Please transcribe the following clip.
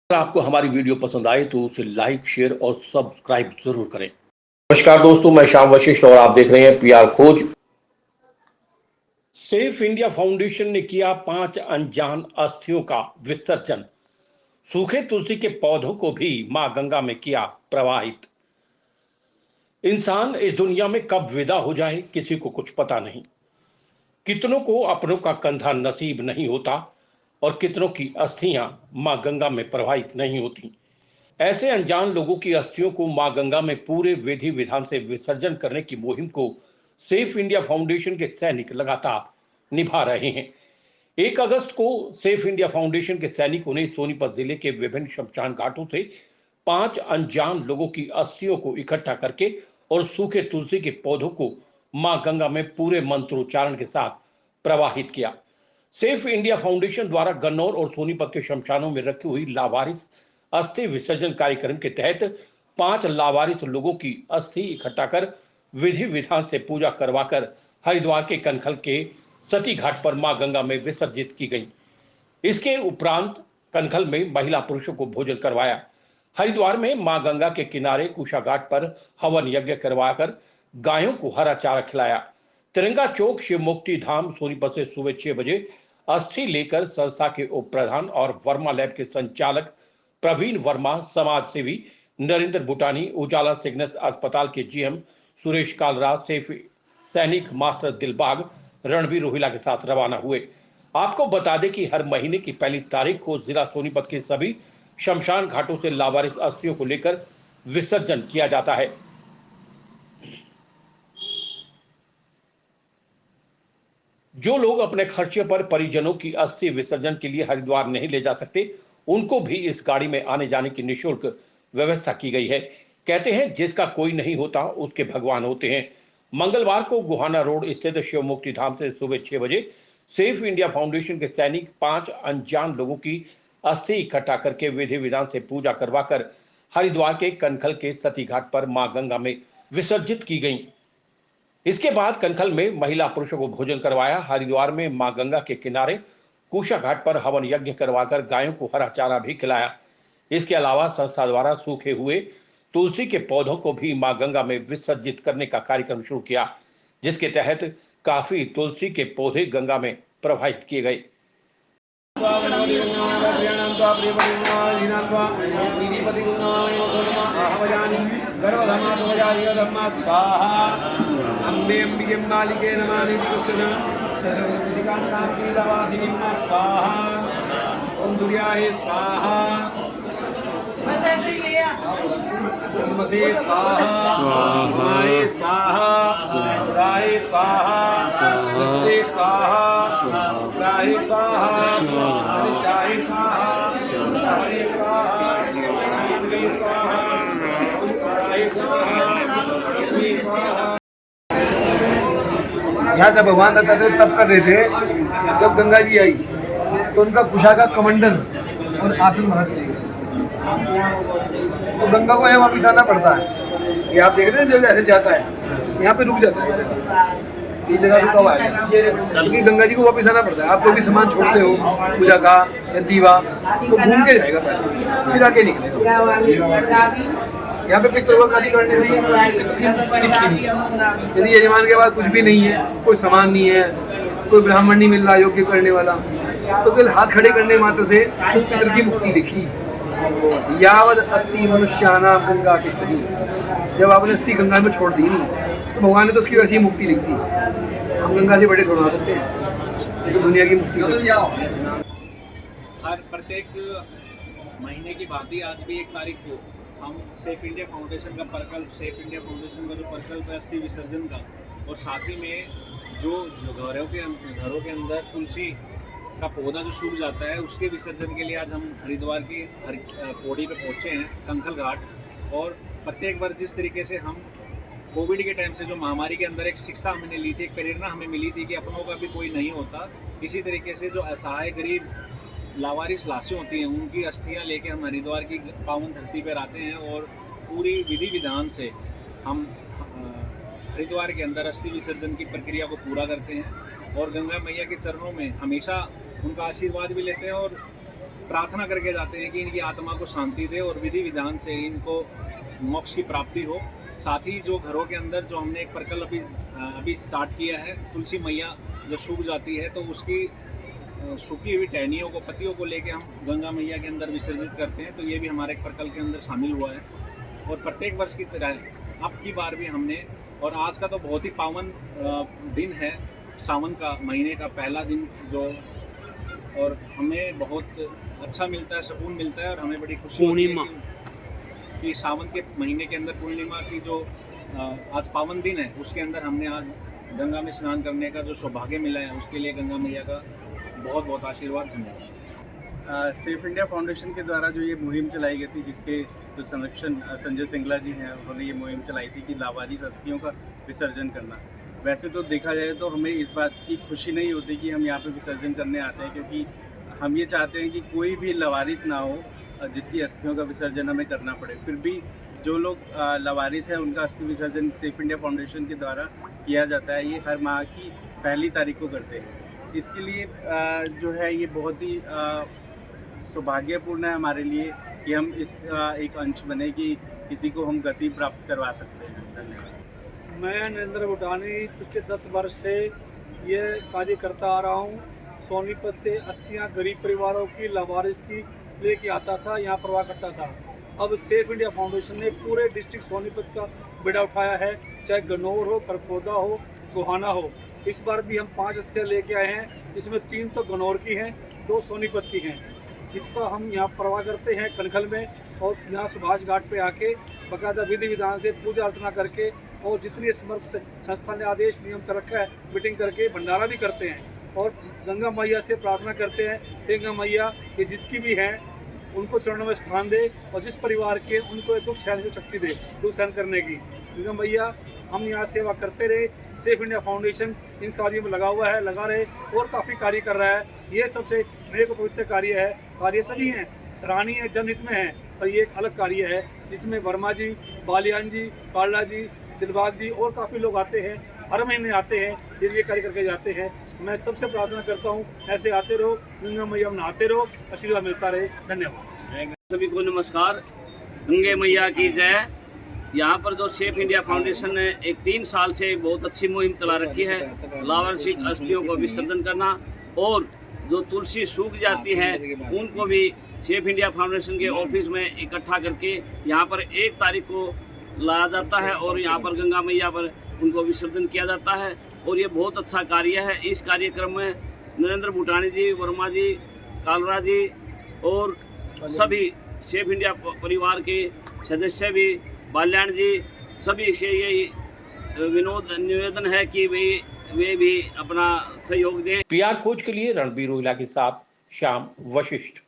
अगर आपको हमारी वीडियो पसंद आए तो उसे लाइक, शेयर और सब्सक्राइब जरूर करें। नमस्कार दोस्तों, मैं श्याम वशिष्ठ और आप देख रहे हैं पीआर खोज। सेफ इंडिया फाउंडेशन ने किया 5 अनजान अस्थियों का विसर्जन। सूखे तुलसी के पौधों को भी मां गंगा में किया प्रवाहित। इंसान इस दुनिया में कब विदा हो जाए किसी को कुछ पता नहीं। कितनों को अपनों का कंधा नसीब नहीं होता और कितनों की अस्थियां मां गंगा में प्रवाहित नहीं होती। ऐसे अनजान लोगों की अस्थियों को मां गंगा में पूरे विधि विधान से विसर्जन करने की मुहिम को सेफ इंडिया फाउंडेशन के सैनिक लगातार निभा रहे हैं। 1 अगस्त को सेफ इंडिया फाउंडेशन के सैनिकों ने सोनीपत जिले के विभिन्न शमशान घाटों से 5 अनजान लोगों की अस्थियों को इकट्ठा करके और सूखे तुलसी के पौधों को मां गंगा में पूरे मंत्रोच्चारण के साथ प्रवाहित किया। सेफ इंडिया फाउंडेशन द्वारा गन्नौर और सोनीपत के शमशानों में रखी हुई लावारिस अस्थि विसर्जन कार्यक्रम के तहत 5 लावारिस लोगों की अस्थि इकट्ठा कर विधि विधान से पूजा करवाकर हरिद्वार के कनखल के सती घाट पर मां गंगा में विसर्जित की गई। इसके उपरांत कनखल में महिला पुरुषों को भोजन करवाया। हरिद्वार में मां गंगा के किनारे कुशा घाट पर हवन यज्ञ करवाकर गायों को हरा चारा खिलाया। तिरंगा चौक शिव मुक्ति धाम सोनीपत से सुबह 6 बजे अस्थि लेकर संस्था के उप प्रधान और वर्मा लैब के संचालक प्रवीण वर्मा, समाज सेवी नरेंद्र बुटानी, उजाला सिग्नेस अस्पताल के जीएम सुरेश कालराज, सेफ सैनिक मास्टर दिलबाग, रणबीर रोहिला के साथ रवाना हुए। आपको बता दें कि हर महीने की पहली तारीख को जिला सोनीपत के सभी शमशान घाटों से लावारिस अस्थियों को लेकर विसर्जन किया जाता है। जो लोग अपने खर्चे पर परिजनों की अस्थि विसर्जन के लिए हरिद्वार नहीं ले जा सकते, उनको भी इस गाड़ी में आने जाने की निःशुल्क व्यवस्था की गई है। कहते हैं जिसका कोई नहीं होता उसके भगवान होते हैं। मंगलवार को गुहाना रोड स्थित शिव मुक्ति धाम से सुबह 6 बजे सेफ इंडिया फाउंडेशन के सैनिक 5 अनजान लोगों की अस्थि इकट्ठा करके विधि विधान से पूजा करवाकर हरिद्वार के कनखल के सती घाट पर मां गंगा में विसर्जित की गई। इसके बाद कनखल में महिला पुरुषों को भोजन करवाया। हरिद्वार में मां गंगा के किनारे कुशा घाट पर हवन यज्ञ करवाकर गायों को हरा चारा भी खिलाया। इसके अलावा संस्था द्वारा सूखे हुए तुलसी के पौधों को भी मां गंगा में विसर्जित करने का कार्यक्रम शुरू किया, जिसके तहत काफी तुलसी के पौधे गंगा में प्रवाहित किए गए। अम्बे अंबिके मालिके नमामि कृष्ण सरस्वती लवासिनी स्वाहा ओम सूर्याय स्वाहा बस ऐसे ही लिया नमसे स्वाहा माये स्वाहा राय स्वाहा नमस्ते स्वाहा राय स्वाहा निशाय स्वाहा हरे स्वाहा इंद्रिय स्वाहा राय स्वाहा लक्ष्मी स्वाहा। यहाँ जब भगवान दत्ता थे तब कर रहे थे, जब गंगा जी आई तो उनका कुशा का कमंडल और आसन वहाँ चले गए, तो गंगा को यहाँ वापिस आना पड़ता है। ये आप देख रहे हैं जल ऐसे जाता है, यहाँ पे रुक जाता है, इस जगह रुका हुआ है क्योंकि गंगा जी को वापिस आना पड़ता है। आप लोग भी सामान छोड़ते हो पूजा का या दीवा, तो घूम के जाएगा पहले, फिर आगे निकलेगा। यहाँ पे पितृ करने से यदि यजमान के पास कुछ भी नहीं है, कोई सामान नहीं है, कोई ब्राह्मण नहीं मिल रहा योग्य करने वाला, तो केवल हाथ खड़े करने मात्र से उस पितृ की मुक्ति लिखी। यावद अस्थि मनुष्यानाम गंगा तिष्ठति, जब आपने अस्थि गंगा में छोड़ दी नहीं तो भगवान ने तो उसकी वैसी ही मुक्ति लिख दी। हम गंगा से बड़े थोड़ा हो सकते हैं, तो दुनिया की मुक्ति हर प्रत्येक महीने की बात ही आज भी 1 तारीख को हम सेफ इंडिया फाउंडेशन का प्रकल्प, सेफ इंडिया फाउंडेशन का जो प्रकल्प है अस्थि विसर्जन का, और साथ ही में जो घरों के अंदर तुलसी का पौधा जो सूख जाता है उसके विसर्जन के लिए आज हम हरिद्वार की पौड़ी पे पहुँचे हैं, कंखल घाट। और प्रत्येक वर्ष जिस तरीके से हम कोविड के टाइम से जो महामारी के अंदर एक शिक्षा हमने ली थी, एक प्रेरणा हमें मिली थी कि अपनों का भी कोई नहीं होता, इसी तरीके से जो असहाय गरीब लावारिस लाशें होती हैं उनकी अस्थियां लेके हम हरिद्वार की पावन धरती पर आते हैं और पूरी विधि विधान से हम हरिद्वार के अंदर अस्थि विसर्जन की प्रक्रिया को पूरा करते हैं और गंगा मैया के चरणों में हमेशा उनका आशीर्वाद भी लेते हैं और प्रार्थना करके जाते हैं कि इनकी आत्मा को शांति दे और विधि विधान से इनको मोक्ष की प्राप्ति हो। साथ ही जो घरों के अंदर जो हमने एक पर्कल अभी स्टार्ट किया है, तुलसी मैया जब सूख जाती है तो उसकी सूखी हुई टहनियों को, पत्तियों को लेके हम गंगा मैया के अंदर विसर्जित करते हैं। तो ये भी हमारे पर्कल के अंदर शामिल हुआ है और प्रत्येक वर्ष की तरह अब की बार भी हमने, और आज का तो बहुत ही पावन दिन है, सावन का महीने का पहला दिन जो, और हमें बहुत अच्छा मिलता है, सुकून मिलता है और हमें बड़ी खुशी होती है कि सावन के महीने के अंदर पूर्णिमा की जो आज पावन दिन है उसके अंदर हमने आज गंगा में स्नान करने का जो सौभाग्य मिला है, उसके लिए गंगा मैया का बहुत बहुत आशीर्वाद, धन्यवाद। सेफ इंडिया फाउंडेशन के द्वारा जो ये मुहिम चलाई गई थी, जिसके जो संरक्षण संजय सिंगला जी हैं, उन्होंने ये मुहिम चलाई थी कि लावारिस अस्थियों का विसर्जन करना। वैसे तो देखा जाए तो हमें इस बात की खुशी नहीं होती कि हम यहाँ पे विसर्जन करने आते हैं, क्योंकि हम ये चाहते हैं कि कोई भी लावारिस ना हो जिसकी अस्थियों का विसर्जन हमें करना पड़े। फिर भी जो लोग लावारिस हैं उनका अस्थि विसर्जन सेफ इंडिया फाउंडेशन के द्वारा किया जाता है। ये हर माह की पहली तारीख को करते हैं। इसके लिए जो है ये बहुत ही सौभाग्यपूर्ण है हमारे लिए कि हम इस एक अंश बने कि किसी को हम गति प्राप्त करवा सकते हैं। धन्यवाद। मैं नरेंद्र भूटानी पिछले 10 वर्ष से ये कार्य करता आ रहा हूँ। सोनीपत से अस्थियाँ गरीब परिवारों की लावारिस की लेके आता था, यहाँ प्रवाह करता था। अब सेफ इंडिया फाउंडेशन ने पूरे डिस्ट्रिक्ट सोनीपत का बेड़ा उठाया है, चाहे गन्नौर हो, खरखोदा हो, गोहाना हो। इस बार भी हम 5 अस्थियाँ लेके आए हैं, इसमें 3 तो गन्नौर की हैं, 2 सोनीपत की हैं। इसका हम यहाँ प्रवाह करते हैं कनखल में, और यहाँ सुभाष घाट पे आके बाकायदा विधि विधान से पूजा अर्चना करके, और जितनी समर्थ संस्था ने आदेश नियम कर रखा है, मीटिंग करके भंडारा भी करते हैं और गंगा मैया से प्रार्थना करते हैं, गंगा मैया ये जिसकी भी है उनको चरणों में स्थान दे, और जिस परिवार के उनको दुख सहन की शक्ति दे, दुख सहन करने की। गंगा मैया हम यहाँ सेवा करते रहे। सेफ इंडिया फाउंडेशन इन कार्यों में लगा हुआ है, लगा रहे, और काफ़ी कार्य कर रहा है। ये सबसे मेरे को पवित्र कार्य है। कार्य सभी हैं, सराहनीय, जनहित में है, पर ये एक अलग कार्य है जिसमें वर्मा जी, बालियान जी, काला जी, दिलबाग जी और काफ़ी लोग आते हैं, हर महीने आते हैं, ये कार्य करके जाते हैं। मैं सबसे प्रार्थना करता हूँ ऐसे आते रहो, गंगा मैया में नहाते रहो, आशीर्वाद मिलता रहे। धन्यवाद। सभी को नमस्कार। गंगे मैया की जय। यहाँ पर जो सेफ इंडिया फाउंडेशन ने एक 3 साल से बहुत अच्छी मुहिम चला रखी है, लावारिस अस्थियों को विसर्जन करना, और जो तुलसी सूख जाती है उनको भी सेफ इंडिया फाउंडेशन के ऑफिस में इकट्ठा करके यहाँ पर 1 तारीख को लाया जाता है और यहाँ पर गंगा मैया पर उनको विसर्जन किया जाता है। और ये बहुत अच्छा कार्य है। इस कार्यक्रम में नरेंद्र भूटानी जी, वर्मा जी, कालरा जी और सभी सेफ इंडिया परिवार के सदस्य भी, बाल्याण जी, सभी से यही निवेदन है कि वे भी अपना सहयोग दें। पीआर खोज के लिए रणबीर रोहिला के साथ श्याम वशिष्ठ।